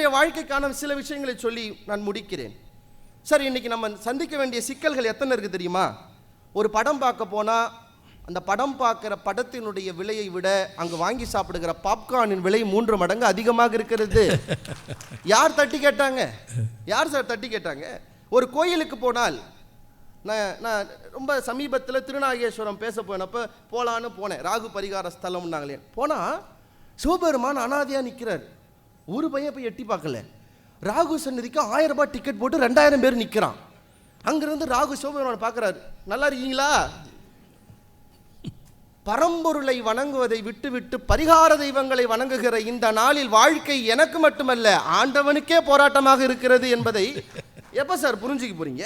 இன்றைய வாழ்க்கைக்கான சில விஷயங்களை சொல்லி நான் முடிக்கிறேன். சார், இன்னைக்கு நம்ம சந்திக்க வேண்டிய சிக்கல்கள் எத்தனை இருக்குது தெரியுமா? ஒரு படம் பார்க்க போனால் அந்த படம் பார்க்குற படத்தினுடைய விலையை விட அங்கே வாங்கி சாப்பிடுகிற பாப்கார்னின் விலை 3 மடங்கு அதிகமாக இருக்கிறது. யார் தட்டி கேட்டாங்க? யார் சார் தட்டி கேட்டாங்க? ஒரு கோயிலுக்கு போனால், நான் ரொம்ப சமீபத்தில் திருநாகேஸ்வரம் பேச போனப்போ போகலான்னு போனேன். ராகு பரிகார ஸ்தலம்னாங்களே. போனால் சிவபெருமான் அனாதையாக நிற்கிறார். ஒரு பையன் போய் எட்டி பார்க்கல. ராகு சன்னதிக்கு 1000 ரூபாய் டிக்கெட் போட்டு 2000 பேர் நிற்கிறான். அங்கிருந்து ராகு சிவபெருமான் பார்க்குறாரு. நல்லா இருக்கீங்களா? பரம்பொருளை வணங்குவதை விட்டுவிட்டு பரிகார தெய்வங்களை வணங்குகிற இந்த நாளில் வாழ்க்கை எனக்கு மட்டுமல்ல ஆண்டவனுக்கே போராட்டமாக இருக்கிறது என்பதை எப்போ சார் புரிஞ்சுக்க போறீங்க?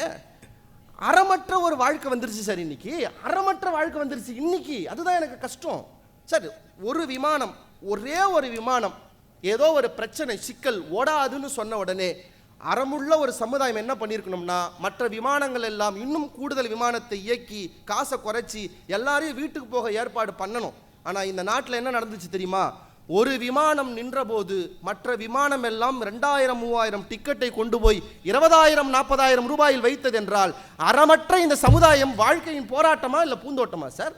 அறமற்ற ஒரு வாழ்க்கை வந்துருச்சு சார். இன்னைக்கு அறமற்ற வாழ்க்கை வந்துருச்சு இன்னைக்கு. அதுதான் எனக்கு கஷ்டம் சார். ஒரு விமானம், ஒரே ஒரு விமானம் ஏதோ ஒரு பிரச்சனை சிக்கல் ஓடாதுன்னு சொன்ன உடனே அறமுள்ள ஒரு சமுதாயம் என்ன பண்ணியிருக்கணும்னா, மற்ற விமானங்கள் எல்லாம் இன்னும் கூடுதல் விமானத்தை இயக்கி காசை குறைச்சி எல்லாரையும் வீட்டுக்கு போக ஏற்பாடு பண்ணணும். ஆனால் இந்த நாட்டில் என்ன நடந்துச்சு தெரியுமா? ஒரு விமானம் நின்ற போது மற்ற விமானம் எல்லாம் 2000 3000 டிக்கெட்டை கொண்டு போய் 20000 40,000 ரூபாயில் வைத்தது என்றால் அறமற்ற இந்த சமுதாயம் வாழ்க்கையின் போராட்டமா இல்லை பூந்தோட்டமா சார்?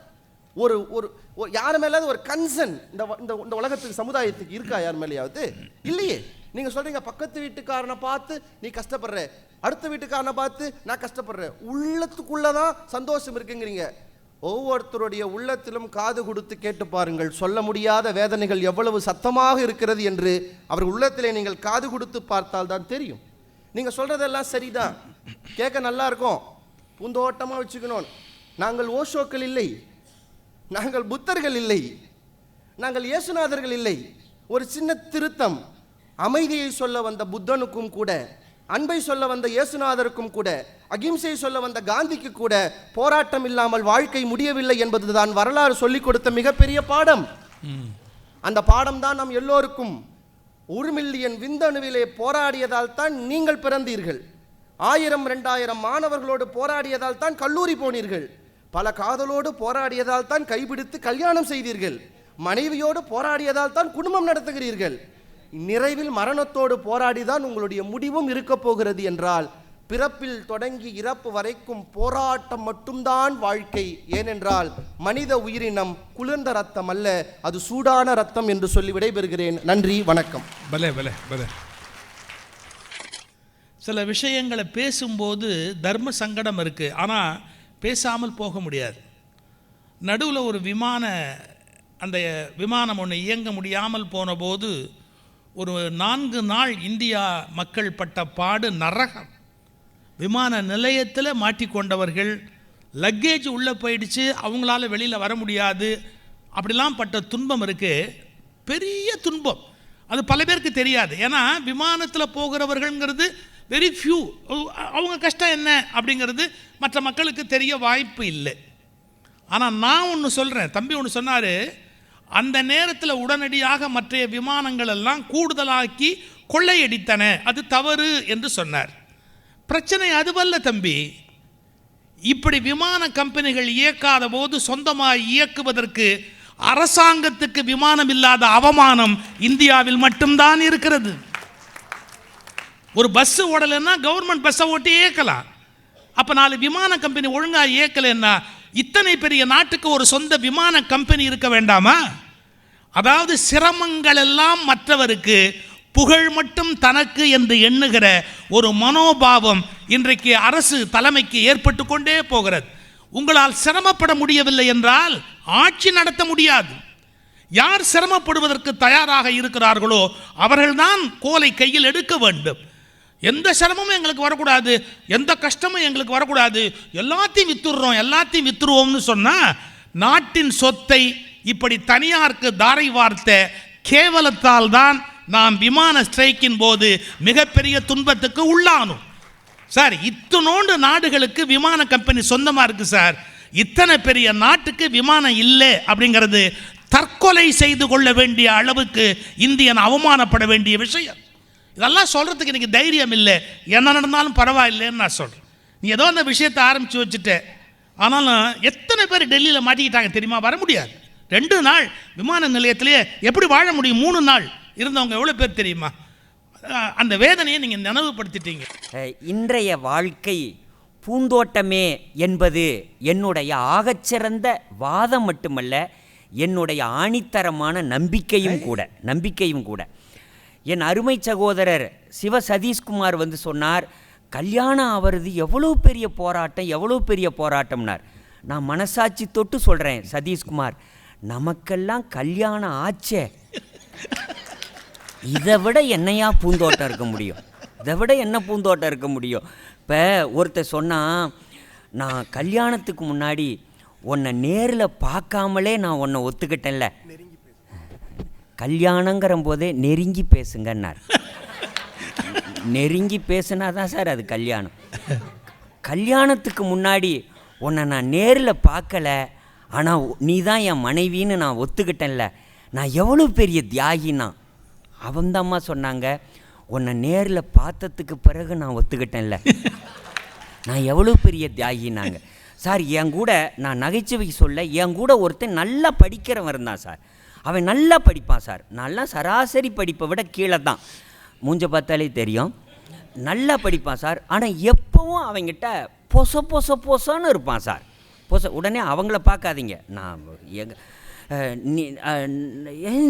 ஒரு ஒரு யார் மேலாவது ஒரு கன்சர்ன் இந்த உலகத்துக்கு சமுதாயத்துக்கு இருக்கா? யார் மேலேயாவது? இல்லையே. நீங்க சொல்றீங்க பக்கத்து வீட்டுக்காரனை பார்த்து நீ கஷ்டப்படுற, அடுத்த வீட்டுக்காரனை பார்த்து நான் கஷ்டப்படுறேன். உள்ளத்துக்குள்ளதான் சந்தோஷம் இருக்குங்கிறீங்க. ஒவ்வொருத்தருடைய உள்ளத்திலும் காது கொடுத்து கேட்டு பாருங்கள். சொல்ல முடியாத வேதனைகள் எவ்வளவு சத்தமாக இருக்கிறது என்று அவர் உள்ளத்திலே நீங்கள் காது கொடுத்து பார்த்தால் தான் தெரியும். நீங்க சொல்றதெல்லாம் சரிதான், கேட்க நல்லா இருக்கும், பூந்தோட்டமா வச்சுக்கணும். நாங்கள் ஓஷோக்கள் இல்லை, நாங்கள் புத்தர்கள் இல்லை, நாங்கள் இயேசுநாதர்கள் இல்லை. ஒரு சின்ன திருத்தம். அமைதியை சொல்ல வந்த புத்தனுக்கும் கூட, அன்பை சொல்ல வந்த இயேசுநாதருக்கும் கூட, அகிம்சை சொல்ல வந்த காந்திக்கு கூட போராட்டம் இல்லாமல் வாழ்க்கை முடியவில்லை என்பதுதான் வரலாறு சொல்லிக் கொடுத்த மிகப்பெரிய பாடம். அந்த பாடம் தான் நம் எல்லோருக்கும். 1 மில்லியன் விந்தணுவிலே போராடியதால் தான் நீங்கள் பிறந்தீர்கள். 1000 2000 மாணவர்களோடு போராடியதால் தான் கல்லூரி போனீர்கள். பல காதலோடு போராடியதால் தான் கைபிடித்து கல்யாணம் செய்தீர்கள். மனைவியோடு போராடியதால் தான் குடும்பம் நடத்துகிறீர்கள். நிறைவில் மரணத்தோடு போராடிதான் உங்களுடைய முடிவும் இருக்க போகிறது என்றால் பிறப்பில் தொடங்கி இறப்பு வரைக்கும் போராட்டம் மட்டும்தான் வாழ்க்கை. ஏனென்றால் மனித உயிரினம் குளிர்ந்த ரத்தம் அல்ல, அது சூடான ரத்தம் என்று சொல்லி விடைபெறுகிறேன். நன்றி, வணக்கம். பலே பலே பலே. சில விஷயங்களை பேசும்போது தர்ம சங்கடம் இருக்குது, ஆனால் பேசாமல் போக முடியாது. நடுவில் ஒரு அந்த விமானம் ஒன்று இயங்க முடியாமல் போன போது ஒரு 4 நாள் இந்தியா மக்கள் பட்ட பாடு நரகம். விமான நிலையத்தில் மாட்டிக்கொண்டவர்கள், லக்கேஜ் உள்ளே போயிடுச்சு, அவங்களால வெளியில் வர முடியாது, அப்படிலாம் பட்ட துன்பம் இருக்குது. பெரிய துன்பம். அது பல பேருக்கு தெரியாது. ஏன்னா விமானத்தில் போகிறவர்கள்ங்கிறது வெரி ஃபியூ. அவங்க கஷ்டம் என்ன அப்படிங்கிறது மற்ற மக்களுக்கு தெரிய வாய்ப்பு இல்லை. ஆனால் நான் ஒன்று சொல்கிறேன், தம்பி ஒன்று சொன்னார், அந்த நேரத்தில் உடனடியாக மற்ற விமானங்கள் எல்லாம் கூடுதலாக்கி கொள்ளையடித்தன, அது தவறு என்று சொன்னார். பிரச்சனை அதுவல்ல தம்பி. இப்படி விமான கம்பெனிகள் இயக்காத போது சொந்தமாக இயக்குவதற்கு அரசாங்கத்துக்கு விமானம் இல்லாத அவமானம் இந்தியாவில் மட்டும்தான் இருக்கிறது. ஒரு பஸ் ஓடலைன்னா கவர்மெண்ட் பஸ்ஸை ஓட்டி இயக்கலாம். அப்போ 4 விமான கம்பெனி ஒழுங்காக இயக்கலைன்னா இத்தனை பெரிய நாட்டுக்கு ஒரு சொந்த விமான கம்பெனி இருக்க வேண்டாமா? அதாவது சிரமங்கள் எல்லாம் மற்றவருக்கு, புகழ் மட்டும் தனக்கு என்று எண்ணுகிற ஒரு மனோபாவம் இன்றைக்கு அரசு தலைமைக்கு ஏற்பட்டு கொண்டே போகிறது. உங்களால் சிரமப்பட முடியவில்லை என்றால் ஆட்சி நடத்த முடியாது. யார் சிரமப்படுவதற்கு தயாராக இருக்கிறார்களோ அவர்கள்தான் கோலை கையில் எடுக்க வேண்டும். எந்த சிரமமும் எங்களுக்கு வரக்கூடாது, எந்த கஷ்டமும் எங்களுக்கு வரக்கூடாது, எல்லாத்தையும் வித்துருவோம்னு சொன்னால் நாட்டின் சொத்தை இப்படி தனியாருக்கு தாரை வார்த்த கேவலத்தால் தான் நாம் விமான ஸ்ட்ரைக்கின் போது மிகப்பெரிய துன்பத்துக்கு உள்ளானோம். சார், இத்தனோண்டு நாடுகளுக்கு விமான கம்பெனி சொந்தமாக இருக்குது சார். இத்தனை பெரிய நாட்டுக்கு விமானம் இல்லை அப்படிங்கிறது தற்கொலை செய்து கொள்ள வேண்டிய அளவுக்கு இந்தியன் அவமானப்பட வேண்டிய விஷயம். இதெல்லாம் சொல்கிறதுக்கு எனக்கு தைரியம் இல்லை. என்ன நடந்தாலும் பரவாயில்லைன்னு நான் சொல்கிறேன். நீ ஏதோ அந்த விஷயத்தை ஆரம்பித்து வச்சுட்ட. ஆனாலும் எத்தனை பேர் டெல்லியில் மாட்டிக்கிட்டாங்க தெரியுமா? வர முடியாது. 2 நாள் விமான நிலையத்திலேயே எப்படி வாழ முடியும்? 3 நாள் இருந்தவங்க எவ்வளோ பேர் தெரியுமா? அந்த வேதனையை நீங்கள் நினைவுபடுத்திட்டீங்க. இன்றைய வாழ்க்கை பூந்தோட்டமே என்பது என்னுடைய ஆகச்சிறந்த வாதம் மட்டுமல்ல, என்னுடைய ஆணித்தரமான நம்பிக்கையும் கூட. என் அருமை சகோதரர் சிவ சதீஷ்குமார் வந்து சொன்னார், கல்யாணம் ஆகிறது எவ்வளோ பெரிய போராட்டம்னார். நான் மனசாட்சி தொட்டு சொல்கிறேன் சதீஷ்குமார், நமக்கெல்லாம் கல்யாணம் ஆச்சே, இதை விட என்னையா பூந்தோட்டம் இருக்க முடியும்? இப்போ ஒருத்தர் சொன்னால், நான் கல்யாணத்துக்கு முன்னாடி உன்னை நேரில் பார்க்காமலே நான் உன்னை ஒத்துக்கிட்டேன்ல, கல்யாணங்கிற போதே நெருங்கி பேசுங்கன்னார். நெருங்கி பேசுனா தான் சார் அது கல்யாணம். கல்யாணத்துக்கு முன்னாடி உன்னை நான் நேரில் பார்க்கல, ஆனால் நீ தான் என் மனைவின்னு நான் ஒத்துக்கிட்டேன்ல, நான் எவ்வளோ பெரிய தியாகினா. அவன்தாம்மா சொன்னாங்க, உன்னை நேரில் பார்த்ததுக்கு பிறகு நான் ஒத்துக்கிட்டேன்ல, நான் எவ்வளோ பெரிய தியாகினாங்க. சார் என் கூட நான் நகைச்சுவைக்கு சொல்ல, என் கூட ஒருத்தன் நல்லா படிக்கிறவன் இருந்தான் சார். அவன் நல்லா படிப்பான் சார், நல்லா சராசரி படிப்பை விட கீழே தான், மூஞ்ச பார்த்தாலே தெரியும், நல்லா படிப்பான் சார். ஆனால் எப்போவும் அவங்கிட்ட பொசன்னு இருப்பான் சார். உடனே அவங்கள பார்க்காதீங்க, நான்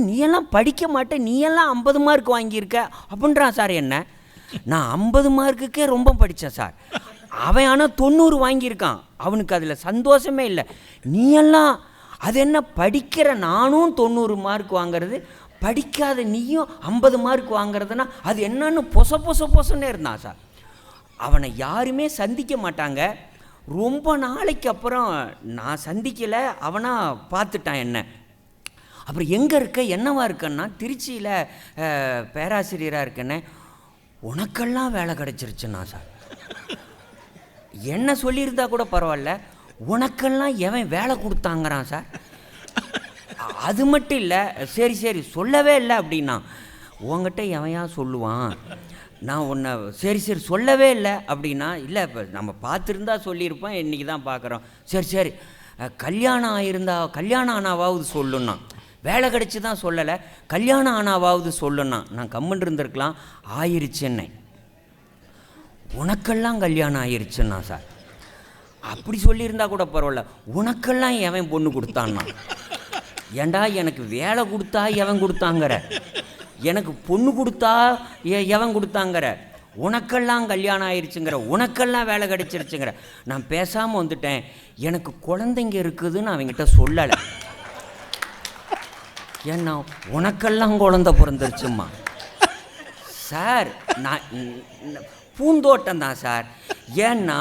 நீ எல்லாம் படிக்க மாட்டேன், நீ எல்லாம் 50 மார்க் வாங்கியிருக்க அப்படின்றான் சார். என்ன, நான் 50 மார்க்குக்கே ரொம்ப படித்தேன் சார். அவன் ஆனால் 90 வாங்கியிருக்கான், அவனுக்கு அதில் சந்தோஷமே இல்லை. நீ எல்லாம் அது என்ன, படிக்கிற நானும் 90 மார்க் வாங்கிறது, படிக்காத நீயும் 50 மார்க் வாங்கிறதுனா அது என்னன்னு பொசன்னு இருந்தான் சார். அவனை யாருமே சந்திக்க மாட்டாங்க. ரொம்ப நாளைக்கு அப்புறம் நான் சந்திக்கலை, அவனா பார்த்துட்டான் என்ன. அப்புறம் எங்கே இருக்க, என்னவா இருக்கன்னா, திருச்சியில் பேராசிரியராக இருக்கேன்னு. உனக்கெல்லாம் வேலை கிடச்சிருச்சுண்ணா சார். என்ன சொல்லியிருந்தா கூட பரவாயில்ல, உனக்கெல்லாம் எவன் வேலை கொடுத்தாங்கிறான் சார். அது மட்டும் இல்லை, சரி சொல்லவே இல்லை அப்படின்னா, உங்ககிட்ட எவையா சொல்லுவான், நான் உன்னை சரி சொல்லவே இல்லை அப்படின்னா, இல்லை இப்போ நம்ம பார்த்துருந்தா சொல்லியிருப்போம், இன்றைக்கி தான் பார்க்குறோம். சரி கல்யாணம் ஆனாவாவது சொல்லுன்னா, வேலை கிடச்சி தான் சொல்லலை, கல்யாணம் ஆனாவாவது சொல்லுன்னா, நான் கம்முன்னு இருந்திருக்கலாம். ஆயிருச்சுன்னே, உனக்கெல்லாம் கல்யாணம் ஆயிருச்சுன்னா சார். அப்படி சொல்லியிருந்தா கூட பரவாயில்ல, உனக்கெல்லாம் எவன் பொண்ணு கொடுத்தான்னா. ஏண்டா, எனக்கு வேலை கொடுத்தா எவன் கொடுத்தாங்கிற, எனக்கு பொண்ணு கொடுத்தா எவன் கொடுத்தாங்கிற, உனக்கெல்லாம் கல்யாணம் ஆயிடுச்சுங்கிற, உனக்கெல்லாம் வேலை கிடைச்சிருச்சுங்கிற. நான் பேசாமல் வந்துட்டேன், எனக்கு குழந்தைங்க இருக்குதுன்னு அவங்ககிட்ட சொல்லலை. ஏன்னா உனக்கெல்லாம் குழந்தை பிறந்துருச்சும்மா சார். நான் பூந்தோட்டம் தான் சார். ஏன்னா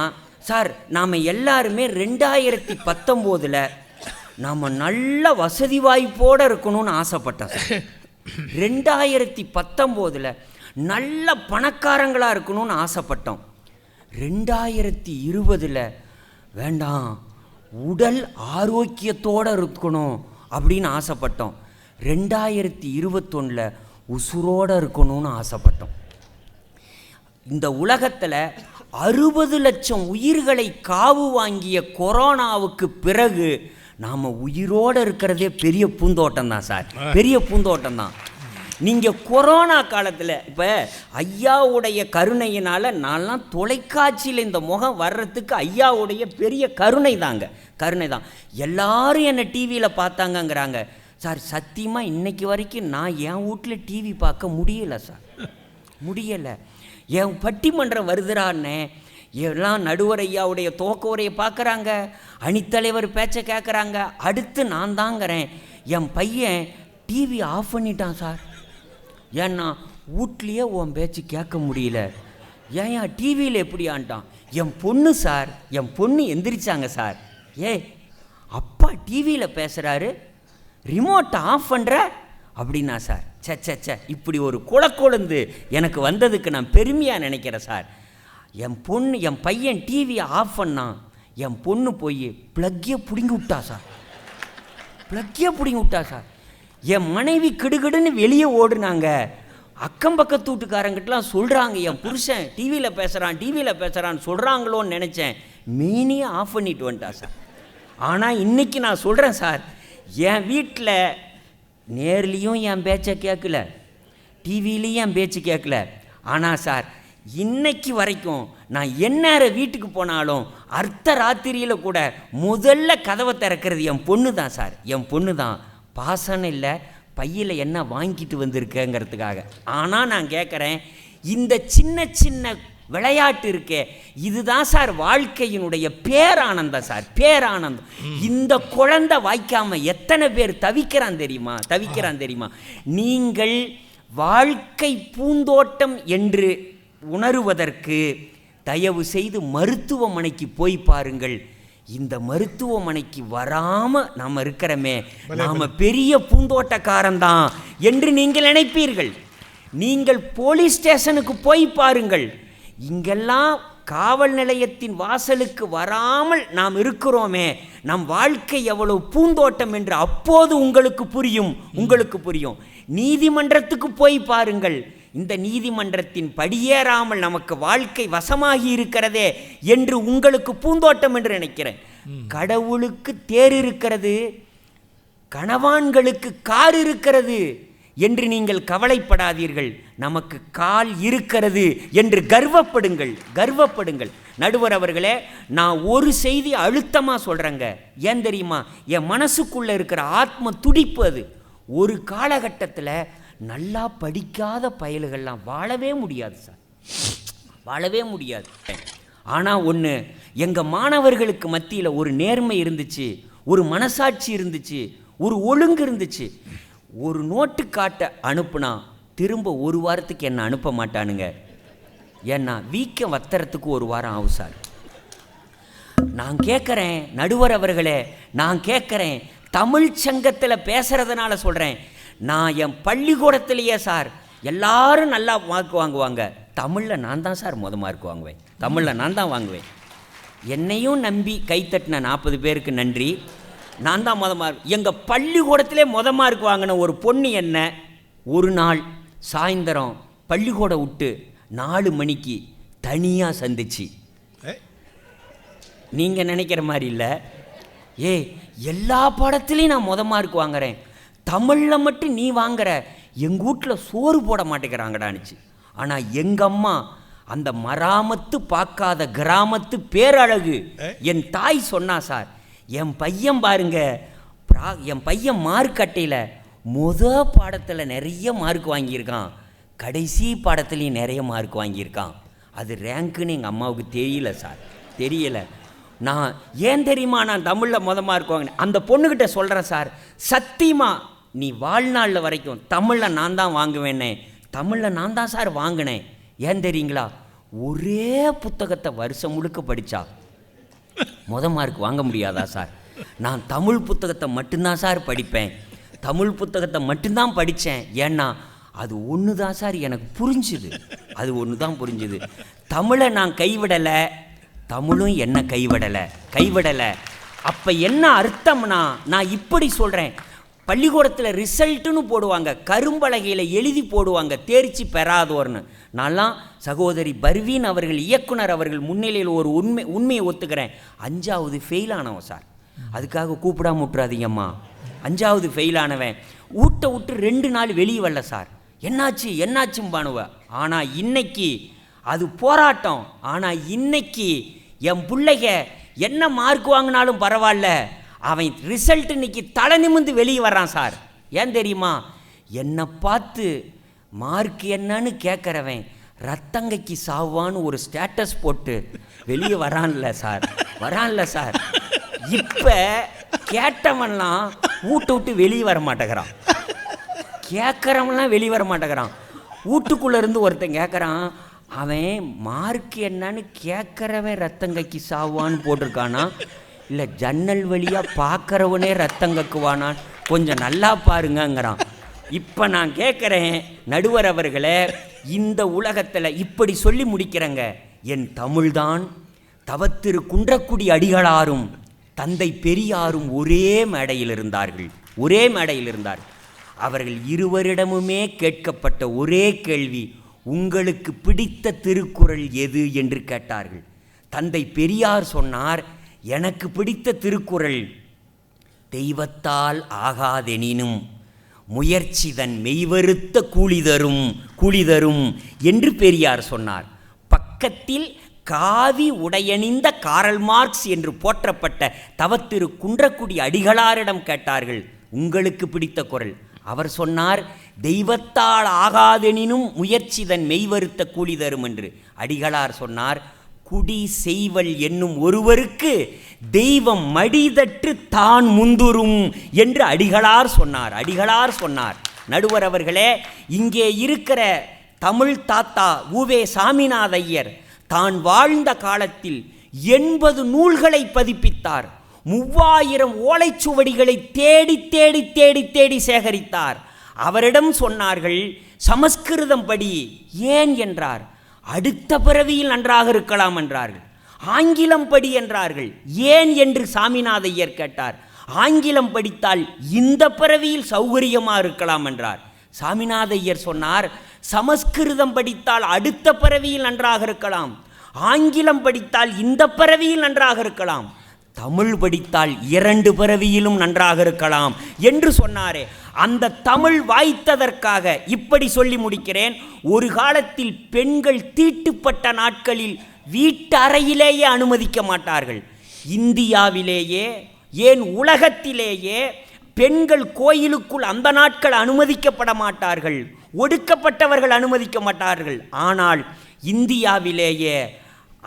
சார், நாம் எல்லாருமே 2019 நாம் நல்ல வசதி வாய்ப்போடு இருக்கணும்னு ஆசைப்பட்டோம் சார். 2019 நல்ல பணக்காரங்களாக இருக்கணும்னு ஆசைப்பட்டோம். 2020 வேண்டாம், உடல் ஆரோக்கியத்தோடு இருக்கணும் அப்படின்னு ஆசைப்பட்டோம். 2021 உசுரோடு இருக்கணும்னு ஆசைப்பட்டோம். இந்த உலகத்தில் 60 லட்சம் உயிர்களை காவு வாங்கிய கொரோனாவுக்கு பிறகு நாம் உயிரோடு இருக்கிறதே பெரிய பூந்தோட்டம் தான் சார், பெரிய பூந்தோட்டம் தான். நீங்கள் கொரோனா காலத்தில் இப்போ ஐயாவுடைய கருணையினால் நான்லாம் தொலைக்காட்சியில் இந்த முகம் வர்றதுக்கு ஐயாவுடைய பெரிய கருணை தான். எல்லாரும் என்னை டிவியில் பார்த்தாங்கங்கிறாங்க சார். சத்தியமாக இன்னைக்கு வரைக்கும் நான் என் வீட்டில் டிவி பார்க்க முடியலை சார், முடியலை. என் பட்டிமன்றம் வருதுறான்னே, எல்லாம் நடுவர் ஐயாவுடைய துவக்க உரையை பார்க்குறாங்க, அணித்தலைவர் பேச்சை கேட்குறாங்க, அடுத்து நான் தாங்கிறேன். என் பையன் டிவி ஆஃப் பண்ணிட்டான் சார். ஏன்னா வீட்லேயே உன் பேச்சு கேட்க முடியல. ஏன் டிவியில் எப்படி ஆண்டான்? என் பொண்ணு சார், என் பொண்ணு எந்திரிச்சாங்க சார். அப்பா டிவியில் பேசுகிறாரு, ரிமோட்டை ஆஃப் பண்ணுற அப்படின்னா சார். சே இப்படி ஒரு குழக்கொழுந்து எனக்கு வந்ததுக்கு நான் பெருமையாக நினைக்கிறேன் சார். என் பையன் டிவியை ஆஃப் பண்ணான், என் பொண்ணு போய் ப்ளக்கே பிடுங்கி விட்டா சார். என் மனைவி கிடுகிடுன்னு வெளியே ஓடுனாங்க. அக்கம் பக்கத்து வீட்டுக்காரங்கிட்டலாம் சொல்கிறாங்க, என் புருஷன் டிவியில் பேசுகிறான்னு சொல்கிறாங்களோன்னு நினச்சேன். மெயினே ஆஃப் பண்ணிட்டு வந்துட்டா சார். ஆனால் இன்றைக்கி நான் சொல்கிறேன் சார், என் வீட்டில் நேர்லேயும் என் பேச்சை கேட்கல, டிவிலையும் என் பேச்சு கேட்கல, ஆனால் சார் இன்னைக்கு வரைக்கும் நான் எந்நேரம் வீட்டுக்கு போனாலும் அர்த்த ராத்திரியில் கூட முதல்ல கதவை திறக்கிறது என் பொண்ணு தான் சார். என் பொண்ணு தான். பாசம் இல்லை, பையில் என்ன வாங்கிட்டு வந்திருக்கேங்கிறதுக்காக. ஆனால் நான் கேட்குறேன், இந்த சின்ன சின்ன விளையாட்டு இருக்கே, இதுதான் சார் வாழ்க்கையினுடைய பேரானந்தம் சார், பேரானந்தம். இந்த குழந்தை வாய்க்காம எத்தனை பேர் தவிக்கிறான் தெரியுமா? நீங்கள் வாழ்க்கை பூந்தோட்டம் என்று உணருவதற்கு தயவு செய்து மருத்துவமனைக்கு போய் பாருங்கள். இந்த மருத்துவமனைக்கு வராமல் நாம் இருக்கிறோமே, நாம் பெரிய பூந்தோட்டக்காரன்தான் என்று நீங்கள் நினைப்பீர்கள். நீங்கள் போலீஸ் ஸ்டேஷனுக்கு போய் பாருங்கள். இங்கெல்லாம் காவல் நிலையத்தின் வாசலுக்கு வராமல் நாம் இருக்கிறோமே, நம் வாழ்க்கை எவ்வளவு பூந்தோட்டம் என்று அப்போது உங்களுக்கு புரியும். நீதிமன்றத்துக்கு போய் பாருங்கள். இந்த நீதிமன்றத்தின் படியேறாமல் நமக்கு வாழ்க்கை வசமாகி இருக்கிறதே என்று உங்களுக்கு பூந்தோட்டம் என்று நினைக்கிறேன். கடவுளுக்கு தேர் இருக்கிறது, கணவான்களுக்கு கார் இருக்கிறது என்று நீங்கள் கவலைப்படாதீர்கள். நமக்கு கால் இருக்கிறது என்று கர்வப்படுங்கள். நடுவர் அவர்களே, நான் ஒரு செய்தி அழுத்தமாக சொல்கிறேங்க. ஏன் தெரியுமா? என் மனசுக்குள்ளே இருக்கிற ஆத்ம துடிப்பு அது. ஒரு காலகட்டத்தில் நல்லா படிக்காத பயல்கள்லாம் வாழவே முடியாது சார், வாழவே முடியாது. ஆனால் ஒன்று, எங்கள் மாணவர்களுக்கு மத்தியில் ஒரு நேர்மை இருந்துச்சு, ஒரு மனசாட்சி இருந்துச்சு, ஒரு ஒழுங்கு இருந்துச்சு. ஒரு நோட்டு காட்ட அனுப்புனா திரும்ப ஒரு வாரத்துக்கு என்ன அனுப்ப மாட்டானுங்க. ஏன்னா வீக்கம் வத்துறதுக்கு ஒரு வாரம் ஆகும் சார். நான் கேட்குறேன் நடுவர் அவர்களே, நான் கேட்குறேன், தமிழ் சங்கத்தில் பேசுகிறதுனால சொல்கிறேன். நான் என் பள்ளிக்கூடத்திலேயே சார் எல்லாரும் நல்லா மார்க் வாங்குவாங்க, தமிழில் நான் தான் சார் மார்க் வாங்குவேன், தமிழில் நான் தான் வாங்குவேன். என்னையும் நம்பி கைத்தட்டின 40 பேருக்கு நன்றி. நான் தான் மார்க். எங்கள் பள்ளிக்கூடத்திலே மார்க் வாங்கின ஒரு பொண்ணு என்ன ஒரு நாள் சாயந்தரம் பள்ளிக்கூடம் விட்டு 4 மணிக்கு தனியாக சந்திச்சு. நீங்கள் நினைக்கிற மாதிரி இல்லை. எல்லா பாடத்துலேயும் நான் மார்க் வாங்குறேன், தமிழில் மட்டும் நீ வாங்குற, எங்கள் வீட்டில் சோறு போட மாட்டேங்கிறாங்கடான்னுச்சு. ஆனால் எங்கள் அம்மா அந்த மராமத்து பார்க்காத கிராமத்து பேரழகு என் தாய் சொன்னா சார், என் பையன் பாருங்க, என் பையன் மார்க் அட்டையில் பாடத்தில் நிறைய மார்க் வாங்கியிருக்கான், கடைசி பாடத்துலேயும் நிறைய மார்க் வாங்கியிருக்கான். அது ரேங்க்குன்னு எங்கள் அம்மாவுக்கு தெரியல சார், தெரியலை. நான் ஏன் தெரியுமா நான் தமிழில் மார்க் வாங்கினேன்? அந்த பொண்ணுக்கிட்ட சொல்கிறேன் சார், சத்தியமா நீ வாழ்நாளில் வரைக்கும் தமிழில் நான் தான் வாங்குவேனே, தமிழில் நான் தான் சார் வாங்கினேன். ஏன் தெரியுங்களா? ஒரே புத்தகத்தை வருஷம் முழுக்க படித்தா மார்க் வாங்க முடியாதா சார்? நான் தமிழ் புத்தகத்தை மட்டும்தான் சார் படிப்பேன், தமிழ் புத்தகத்தை மட்டும்தான் படித்தேன். ஏன்னா அது ஒன்று தான் சார் எனக்கு புரிஞ்சுது, அது ஒன்று தான் புரிஞ்சுது. தமிழை நான் கைவிடலை, தமிழும் என்ன கைவிடலை. அப்போ என்ன அர்த்தம்னா, நான் இப்படி சொல்கிறேன், பள்ளிக்கூடத்தில் ரிசல்ட்டுன்னு போடுவாங்க, கரும்பலகையில் எழுதி போடுவாங்க தேர்ச்சி பெறாதோர்னு. நான்லாம் சகோதரி பர்வீன் அவர்கள் இயக்குனர் அவர்கள் முன்னிலையில் ஒரு உண்மையை ஒத்துக்கிறேன், 5வது ஃபெயில் ஆனவன் சார். அதுக்காக கூப்பிடாம விட்டுறாதீங்கம்மா, 5வது ஃபெயில் ஆனவன் விட்டு 2 நாள் வெளியே வரல சார். என்னாச்சும் பானுவ. ஆனால் இன்னைக்கு அது போராட்டம். ஆனால் இன்னைக்கு என் பிள்ளைக என்ன மார்க் வாங்கினாலும் பரவாயில்ல, அவன் ரிசல்ட் இன்னைக்கு தலை நிமிந்து வெளியே வர்றான் சார். ஏன் தெரியுமா? என்னை பார்த்து மார்க் என்னன்னு கேட்குறவன் ரத்தங்கைக்கு சாவான்னு ஒரு ஸ்டேட்டஸ் போட்டு வெளியே வரான்ல சார். இப்போ கேட்டவன்லாம் விட்டு வெளியே வர மாட்டேங்கிறான், கேட்குறவன்லாம் வெளியே வர மாட்டேங்கிறான். வீட்டுக்குள்ளேருந்து ஒருத்தன் கேட்குறான், அவன் மார்க் என்னன்னு கேட்குறவன் ரத்தங்கைக்கு சாவான்னு போட்டிருக்கானா, இல்லை ஜன்னல் வழியாக பார்க்குறவனே ரத்தங்கக்குவானான், கொஞ்சம் நல்லா பாருங்கங்கிறான். இப்போ நான் கேட்குறேன் நடுவர் அவர்களே, இந்த உலகத்தில் இப்படி சொல்லி முடிக்கிறேங்க. என் தமிழ்தான் தவத்திரு குன்றக்குடி அடிகளாரும் தந்தை பெரியாரும் ஒரே மேடையில் இருந்தார்கள். அவர்கள் இருவரிடமுமே கேட்கப்பட்ட ஒரே கேள்வி, உங்களுக்கு பிடித்த திருக்குறள் எது என்று கேட்டார்கள். தந்தை பெரியார் சொன்னார், எனக்கு பிடித்த திருக்குறள் தெய்வத்தால் ஆகாதெனினும் முயற்சிதன் மெய்வருத்த கூலி தரும் என்று பெரியார் சொன்னார். பக்கத்தில் காவி உடையணிந்த காரல் மார்க்ஸ் என்று போற்றப்பட்ட தவத்திரு குன்றக்குடி அடிகளாரிடம் கேட்டார்கள், உங்களுக்கு பிடித்த குறள். அவர் சொன்னார், தெய்வத்தால் ஆகாதெனினும் முயற்சிதன் மெய்வருத்த கூலி தரும் என்று. அடிகளார் சொன்னார், குடி செய்வல் என்னும் ஒருவருக்கு தெய்வம் மடிதற்று தான் முந்துரும் என்று அடிகளார் சொன்னார். நடுவர் அவர்களே, இங்கே இருக்கிற தமிழ் தாத்தா உவே சாமிநாத ஐயர் தான் வாழ்ந்த காலத்தில் 80 நூல்களை பதிப்பித்தார். 3000 ஓலைச்சுவடிகளை தேடி தேடி தேடி தேடி சேகரித்தார். அவரிடம் சொன்னார்கள், சமஸ்கிருதம் படி. ஏன் என்றார். அடுத்த பிறவியில் நன்றாக இருக்கலாம் என்றார்கள். ஆங்கிலம் படி என்றார்கள். ஏன் என்று சாமிநாத ஐயர் கேட்டார். ஆங்கிலம் படித்தால் இந்த பிறவியில் சௌகரியமாக இருக்கலாம் என்றார். சாமிநாத ஐயர் சொன்னார், சமஸ்கிருதம் படித்தால் அடுத்த பிறவியில் நன்றாக இருக்கலாம், ஆங்கிலம் படித்தால் இந்த பிறவியில் நன்றாக இருக்கலாம், தமிழ் படித்தால் 2 பிறவியிலும் நன்றாக இருக்கலாம் என்று சொன்னாரே. அந்த தமிழ் வாய்த்ததற்காக இப்படி சொல்லி முடிக்கிறேன். ஒரு காலத்தில் பெண்கள் தீட்டுப்பட்ட நாட்களில் வீட்டு அறையிலேயே அனுமதிக்க மாட்டார்கள். இந்தியாவிலேயே ஏன் உலகத்திலேயே பெண்கள் கோயிலுக்குள் அந்த நாட்கள் அனுமதிக்கப்பட மாட்டார்கள், ஒடுக்கப்பட்டவர்கள் அனுமதிக்க மாட்டார்கள். ஆனால் இந்தியாவிலேயே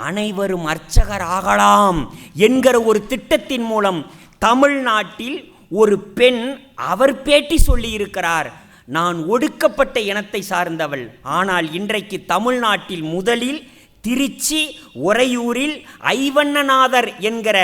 அனைவரும் அர்ச்சகர் ஆகலாம் என்கிற ஒரு திட்டத்தின் மூலம் தமிழ்நாட்டில் ஒரு பெண் அவர் பேட்டி சொல்லியிருக்கிறார், நான் ஒடுக்கப்பட்ட இனத்தை சார்ந்தவள். ஆனால் இன்றைக்கு தமிழ்நாட்டில் முதலில் திருச்சி உறையூரில் ஐவண்ணநாதர் என்கிற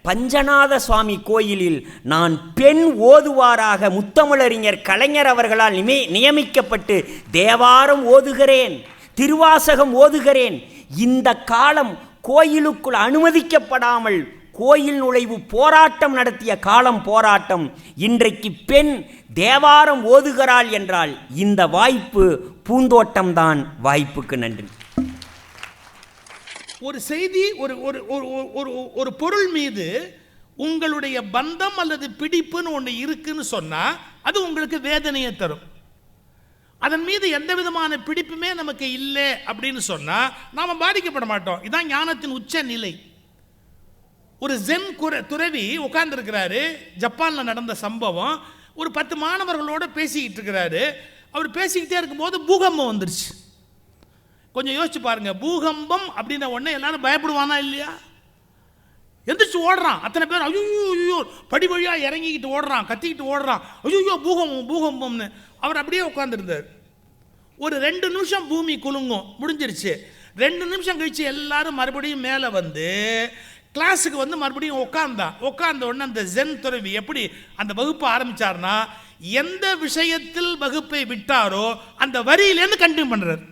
பஞ்சநாத சுவாமி கோயிலில் நான் பெண் ஓதுவாராக முத்தமிழறிஞர் கலைஞர் அவர்களால் நியமிக்கப்பட்டு தேவாரம் ஓதுகிறேன், திருவாசகம் ஓதுகிறேன். இந்த காலம் கோயிலுக்குள் அனுமதிக்கப்படாமல் கோயில் நுழைவு போராட்டம் நடத்திய காலம் போராட்டம். இன்றைக்கு பெண் தேவாரம் ஓதுகிறாள் என்றால் இந்த வாய்ப்பு பூந்தோட்டம்தான். வாய்ப்புக்கு நன்றி. ஒரு செய்தி, ஒரு பொருள் மீது உங்களுடைய பந்தம் அல்லது பிடிப்புன்னு ஒன்று இருக்குன்னு சொன்னா அது உங்களுக்கு வேதனையை தரும். அதன் மீது எந்த விதமான பிடிப்புமே நமக்கு இல்லை அப்படின்னு சொன்னா நாம பாதிக்கப்பட மாட்டோம். இதான் ஞானத்தின் உச்ச நிலை. ஒரு ஜென் துறவி உட்கார்ந்து இருக்கிறாரு. ஜப்பான்ல நடந்த சம்பவம். ஒரு 10 மாணவர்களோட பேசிக்கிட்டு இருக்கிறாரு. அவர் பேசிக்கிட்டே இருக்கும்போது பூகம்பம் வந்துருச்சு. கொஞ்சம் யோசிச்சு பாருங்க, பூகம்பம் அப்படின்ன உடனே எல்லாரும் பயப்படுவானா இல்லையா? எந்திரிச்சு ஓடுறான். அத்தனை பேர் ஐயோ படி வழியா இறங்கிக்கிட்டு ஓடுறான், கத்திக்கிட்டு ஓடுறான், ஐயோ பூகம்பம் பூகம்பம்னு. அவர் அப்படியே உட்கார்ந்துருந்தார். ஒரு 2 நிமிஷம் பூமி குலுங்கும், முடிஞ்சிருச்சு. 2 நிமிஷம் கழிச்சு எல்லாரும் மறுபடியும் மேலே வந்து கிளாஸுக்கு வந்து மறுபடியும் உட்கார்ந்த உடனே அந்த ஜென் துறவி எப்படி அந்த வகுப்பை ஆரம்பிச்சார்னா, எந்த விஷயத்தில் வகுப்பை விட்டாரோ அந்த வரியிலேருந்து கண்டினியூ பண்றார்.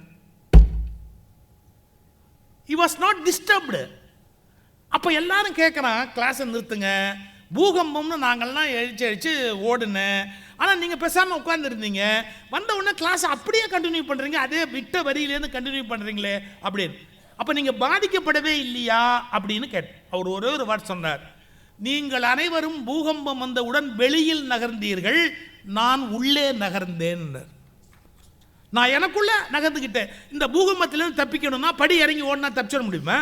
He was not disturbed. அப்போ எல்லாரும் கேட்குறான், கிளாஸை நிறுத்துங்க, பூகம்பம்னு நாங்கள்லாம் எழுச்சி ஓடுனேன், ஆனால் நீங்கள் பேசாமல் உட்காந்துருந்தீங்க, வந்த உடனே கிளாஸை அப்படியே கண்டினியூ பண்ணுறீங்க, அதே விட்ட வரியிலேருந்து கண்டினியூ பண்ணுறீங்களே அப்படின்னு. அப்போ நீங்கள் பாதிக்கப்படவே இல்லையா அப்படின்னு அவர் ஒரே ஒரு வார்த்தை சொன்னார், நீங்கள் அனைவரும் பூகம்பம் வந்தவுடன் வெளியில் நகர்ந்தீர்கள், நான் உள்ளே நகர்ந்தேன். நான் எனக்குள்ள நகர்ந்துக்கிட்டேன். இந்த பூகம்பத்திலிருந்து தப்பிக்கணும்னா படி இறங்கி ஓடினா தப்பிச்சிட முடியுமா?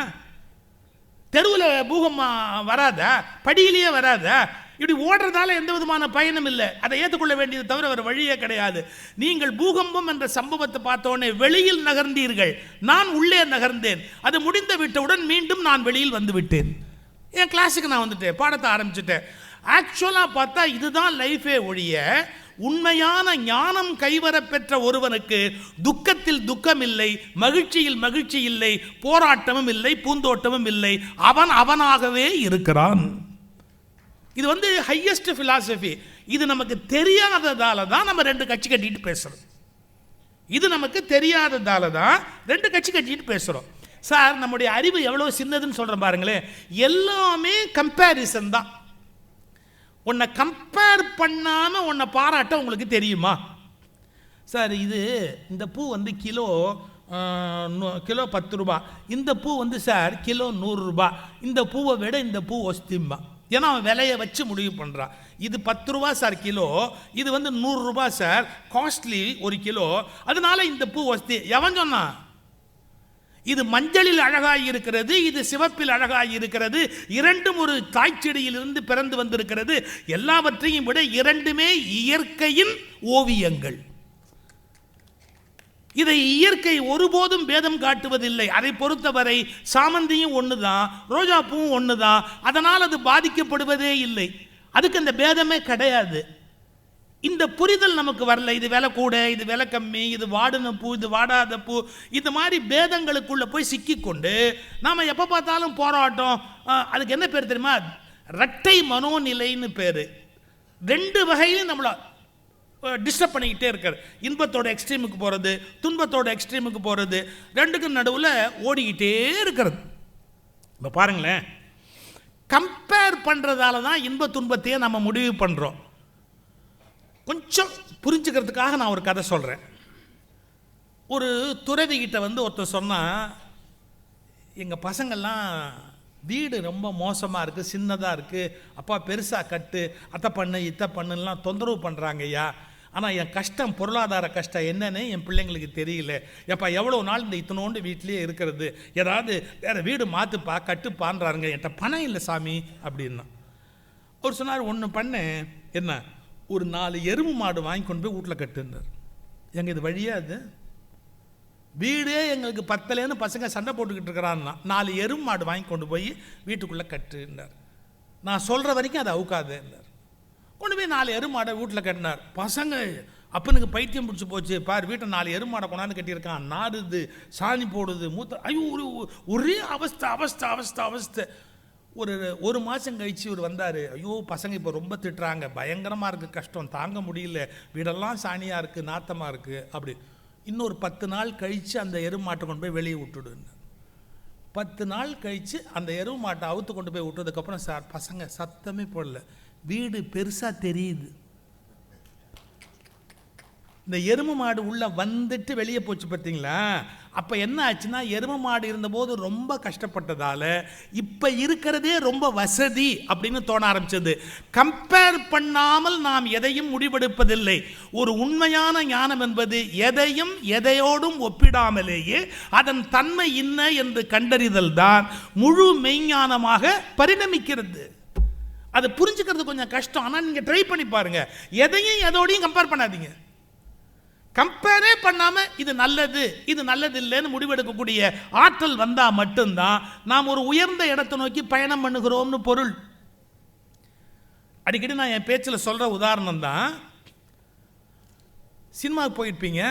தெருவில் பூகம்பம் வராதா? படியிலேயே வராதா? இப்படி ஓடுறதால எந்த விதமான பயனும் இல்லை. அதை ஏற்றுக்கொள்ள வேண்டியது தவிர வேறு வழியே கிடையாது. நீங்கள் பூகம்பம் என்ற சம்பவத்தை பார்த்தோன்னே வெளியில் நகர்ந்தீர்கள், நான் உள்ளே நகர்ந்தேன். அது முடிந்து விட்டவுடன் மீண்டும் நான் வெளியில் வந்து விட்டேன். என் கிளாஸுக்கு நான் வந்துட்டேன், பாடத்தை ஆரம்பிச்சுட்டேன். ஆக்சுவலாக பார்த்தா இதுதான் லைஃபே ஒழிய உண்மையான ஞானம் கைவரப்பெற்ற ஒருவனுக்கு துக்கத்தில் துக்கம் இல்லை, மகிழ்ச்சியில் மகிழ்ச்சி இல்லை, போராட்டமும் இல்லை, பூந்தோட்டமும் இல்லை. அவன் அவனாகவே இருக்கிறான். இது வந்து ஹையஸ்ட் பிலாசபி. இது நமக்கு தெரியாததால தான் நம்ம 2 கட்சி கட்டிட்டு பேசுறோம். இது நமக்கு தெரியாததால தான் 2 கட்சி கட்டிட்டு பேசுறோம். சார், நம்முடைய அறிவு எவ்வளவு சின்னதுன்னு சொல்றேன் பாருங்களேன். எல்லாமே கம்பேரிசன் தான். உன்னை கம்பேர் பண்ணாம உன்னை பாராட்ட உங்களுக்கு தெரியுமா? சார், இந்த பூ வந்து கிலோ 10 ரூபாய், இந்த பூ வந்து சார் கிலோ 100 ரூபாய், இந்த பூவை விட இந்த பூ ஒஸ்திம்பா. ஏன்னா அவன் விலையை வச்சு முடிவு பண்ணுறான். இது 10 ரூபா சார் கிலோ, இது வந்து 100 ரூபா சார், காஸ்ட்லி 1 கிலோ, அதனால இந்த பூ வசதி. எவன் சொன்னான்? இது மஞ்சளில் அழகாய் இருக்கிறது, இது சிவப்பில் அழகாய் இருக்கிறது, இரண்டும் ஒரு தாய்ச்செடியிலிருந்து பிறந்து வந்திருக்கிறது. எல்லாவற்றையும் விட இரண்டுமே இயற்கையின் ஓவியங்கள். இதை இயற்கை ஒருபோதும் பேதம் காட்டுவதில்லை. அதை பொறுத்தவரை சாமந்தியும் ஒண்ணுதான், ரோஜா பூவும் ஒண்ணுதான், அதனால் அது பாதிக்கப்படுவதே இல்லை. அதுக்கு அந்த பேதமே கிடையாது. இந்த புரிதல் நமக்கு வரல. இது விலை கூட, இது விலை கம்மி, இது வாடின பூ, இது வாடாத பூ, இந்த மாதிரி பேதங்களுக்குள்ள போய் சிக்கிக்கொண்டு நாம எப்ப பார்த்தாலும் போராட்டம். அதுக்கு என்ன பேர் தெரியுமா? இரட்டை மனோநிலைன்னு பேரு. 2 வகையிலும் நம்மள டிஸ்டர்ப் பண்ணிக்கிட்டே இருக்காரு. இன்பத்தோட எக்ஸ்ட்ரீமுக்கு போகிறது, துன்பத்தோட எக்ஸ்ட்ரீமுக்கு போகிறது, ரெண்டுக்கும் நடுவில் ஓடிக்கிட்டே இருக்கிறது. இப்போ பாருங்களேன், கம்பேர் பண்ணுறதால தான் இன்ப துன்பத்தையே நம்ம முடிவு பண்ணுறோம். கொஞ்சம் புரிஞ்சுக்கிறதுக்காக நான் ஒரு கதை சொல்கிறேன். ஒரு துறவிகிட்ட வந்து ஒருத்தர் சொன்னால், எங்கள் பசங்கள்லாம் வீடு ரொம்ப மோசமாக இருக்குது, சின்னதாக இருக்குது, அப்பா பெருசாக கட்டு, அத்தை பண்ணு இத்தை பண்ணுலாம் தொந்தரவு பண்ணுறாங்க ஐயா. ஆனால் என் கஷ்டம், பொருளாதார கஷ்டம் என்னன்னு என் பிள்ளைங்களுக்கு தெரியல. எப்பா எவ்வளோ நாள் இந்த இத்தனோண்டு வீட்லேயே இருக்கிறது, ஏதாவது வேறு வீடு மாற்றுப்பா கட்டுப்பான்றாருங்க, என்கிட்ட பணம் இல்லை சாமி அப்படின்னா. அவர் சொன்னார், ஒன்று பண்ணு, என்ன, ஒரு 4 எருமை மாடு வாங்கி கொண்டு போய் வீட்டில் கட்டுன்னார். எங்கள் இது வழியாது, வீடே எங்களுக்கு பத்தலேன்னு பசங்க சண்டை போட்டுக்கிட்டு இருக்கிறான்னா 4 எருமை மாடு வாங்கி கொண்டு போய் வீட்டுக்குள்ளே கட்டுன்னார். நான் சொல்கிற வரைக்கும் அதை அவுக்காதுன்னார். கொண்டு போய் 4 எருமை மாடை வீட்டில் கட்டினார். பசங்க அப்பனுக்கு பைத்தியம் பிடிச்சி போச்சு, பார் வீட்டை 4 எருமை மாடை கொண்டாந்து கட்டியிருக்கான், நாடுது, சாணி போடுது, மூத்த, ஐயோ ஒரே அவஸ்தை. ஒரு மாதம் கழிச்சு இவர் வந்தார். ஐயோ பசங்க இப்போ ரொம்ப திட்டுறாங்க, பயங்கரமாக இருக்குது, கஷ்டம் தாங்க முடியல, வீடெல்லாம் சாணியாக இருக்குது, நாத்தமாக இருக்குது. அப்படி இன்னொரு 10 நாள் கழித்து அந்த எருமை மாட்டை கொண்டு போய் வெளியே விட்டுடுன்னு. 10 நாள் கழித்து அந்த எருமை மாட்டை அவுத்து கொண்டு போய் விட்டதுக்கப்புறம், சார் பசங்க சத்தமே போடல, வீடு பெருசாக தெரியுது. இந்த எருமை மாடு உள்ளே வந்துட்டு வெளியே போச்சு பார்த்தீங்களா? அப்போ என்ன ஆச்சுன்னா, எருமை மாடு இருந்தபோது ரொம்ப கஷ்டப்பட்டதால் இப்போ இருக்கிறதே ரொம்ப வசதி அப்படின்னு தோண ஆரம்பிச்சது. கம்பேர் பண்ணாமல் நாம் எதையும் முடிவெடுப்பதில்லை. ஒரு உண்மையான ஞானம் என்பது எதையும் எதையோடும் ஒப்பிடாமலேயே அதன் தன்மை என்ன என்று கண்டறிதல் தான் முழு மெய்ஞானமாக பரிணமிக்கிறது. அது புரிஞ்சுக்கிறது கொஞ்சம் கஷ்டம், ஆனால் நீங்கள் ட்ரை பண்ணி பாருங்க. எதையும் எதோடையும் கம்பேர் பண்ணாதீங்க. கம்பேரே பண்ணாம இது நல்லது இது நல்லது இல்லைன்னு முடிவெடுக்கக்கூடிய ஆற்றல் வந்தா மட்டும்தான் நாம் ஒரு உயர்ந்த இடத்தை நோக்கி பயணம் பண்ணுகிறோம்னு பொருள். அடிக்கடி நான் என் பேச்சில் சொல்ற உதாரணம் தான், சினிமாவுக்கு போயிருப்பீங்க,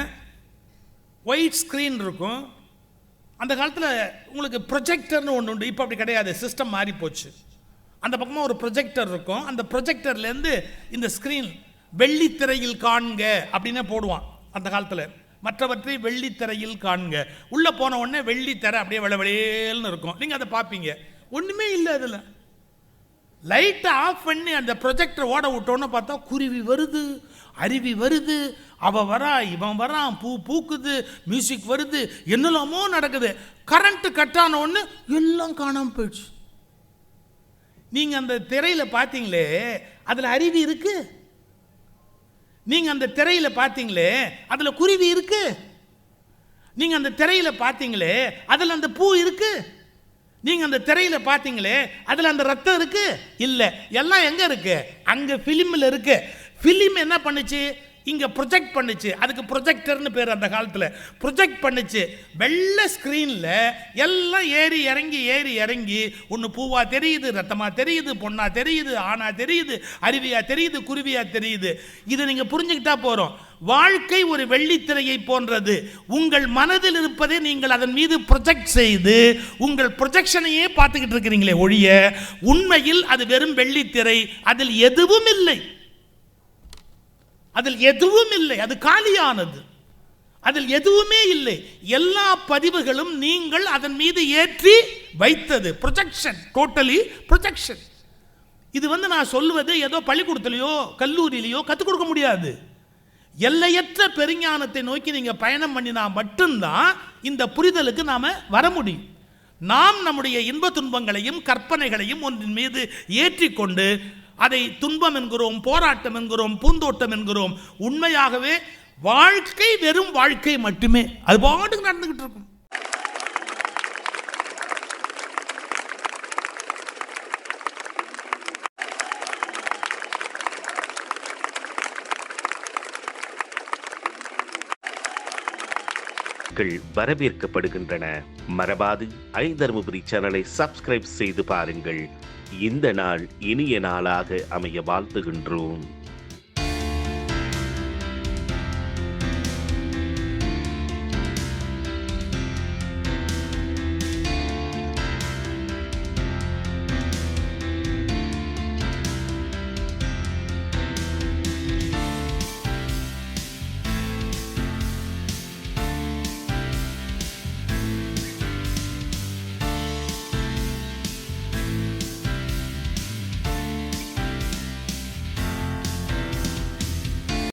ஒயிட் ஸ்க்ரீன் இருக்கும். அந்த காலத்தில் உங்களுக்கு ப்ரொஜெக்டர்னு ஒன்று உண்டு, இப்போ அப்படி கிடையாது, சிஸ்டம் மாறி போச்சு. அந்த பக்கமாக ஒரு ப்ரொஜெக்டர் இருக்கும், அந்த ப்ரொஜெக்டர்லேருந்து இந்த ஸ்க்ரீன் வெள்ளித்திரையில் காண்க அப்படின்னே போடுவான். அந்த காலத்தில் மற்றவற்றை வெள்ளித்திரையில் காண்க, உள்ளே போன உடனே வெள்ளித்திரை அப்படியே வெளவெளேல்னு இருக்கும், நீங்கள் அதை பார்ப்பீங்க. ஒன்றுமே இல்லை, அதில் லைட்டை ஆஃப் பண்ணி அந்த ப்ரொஜெக்டர் ஓட விட்டோன்னு பார்த்தா குருவி வருது, அருவி வருது, அவன் வரா இவன் வரான், பூ பூக்குது, மியூசிக் வருது, என்னெல்லாமோ நடக்குது. கரண்ட்டு கட்டான ஒன்று எல்லாம் காணாமல் போயிடுச்சு. நீங்கள் அந்த திரையில் பார்த்தீங்களே, அதில் அருவி இருக்கு. நீங்கள் அந்த திரையில் பார்த்தீங்களே, அதில் குருவி இருக்கு. நீங்கள் அந்த திரையில் பார்த்தீங்களே, அதில் அந்த பூ இருக்கு. நீங்கள் அந்த திரையில் பார்த்தீங்களே, அதில் அந்த ரத்தம் இருக்கு. இல்லை, எல்லாம் எங்கே இருக்கு? அங்கே ஃபிலிமில் இருக்கு. ஃபிலிம் என்ன பண்ணுச்சு? இங்கே ப்ரொஜெக்ட் பண்ணுச்சு. அதுக்கு ப்ரொஜெக்டர்னு பேர். அந்த காலத்தில் ப்ரொஜெக்ட் பண்ணுச்சு. வெள்ளை ஸ்க்ரீனில் எல்லாம் ஏறி இறங்கி ஒன்று பூவா தெரியுது, ரத்தமாக தெரியுது, பொண்ணா தெரியுது, ஆணா தெரியுது, அருவியா தெரியுது, குருவியா தெரியுது. இதை நீங்கள் புரிஞ்சுக்கிட்டா போகிறோம். வாழ்க்கை ஒரு வெள்ளித்திரையை போன்றது. உங்கள் மனதில் இருப்பதை நீங்கள் அதன் மீது ப்ரொஜெக்ட் செய்து உங்கள் ப்ரொஜெக்ஷனையே பார்த்துக்கிட்டு இருக்கிறீங்களே ஒழிய உண்மையில் அது வெறும் வெள்ளித்திரை. அதில் எதுவும் இல்லை, அதில் எதுவும் இல்லை, அது காலியானது, அதில் எதுவுமே இல்லை. எல்லா பதிவுகளும் நீங்கள் அதன் மீது ஏற்றி வைத்தது. Projection, totally projection. இது நான் சொல்லுவது ஏதோ பள்ளிக்கூடத்திலேயோ கல்லூரியிலையோ கற்றுக் கொடுக்க முடியாது. எல்லையற்ற பெருஞானத்தை நோக்கி நீங்க பயணம் பண்ணினா மட்டும்தான் இந்த புரிதலுக்கு நாம வர முடியும். நாம் நம்முடைய இன்ப துன்பங்களையும் கற்பனைகளையும் ஒன்றின் மீது ஏற்றிக்கொண்டு அதை துன்பம் என்கிறோம், போராட்டம் என்கிறோம், பூந்தோட்டம் என்கிறோம். உண்மையாகவே வாழ்க்கை வெறும் வாழ்க்கை மட்டுமே, அது பாட்டுக்கு நடந்துகிட்டு இருக்கும். வரவேற்கப்படுகின்றன. மறவாது ஐதர்மபுரி சேனலை சப்ஸ்கிரைப் செய்து பாருங்கள். இந்த நாள் இனிய நாளாக அமைய வாழ்த்துகின்றோம்.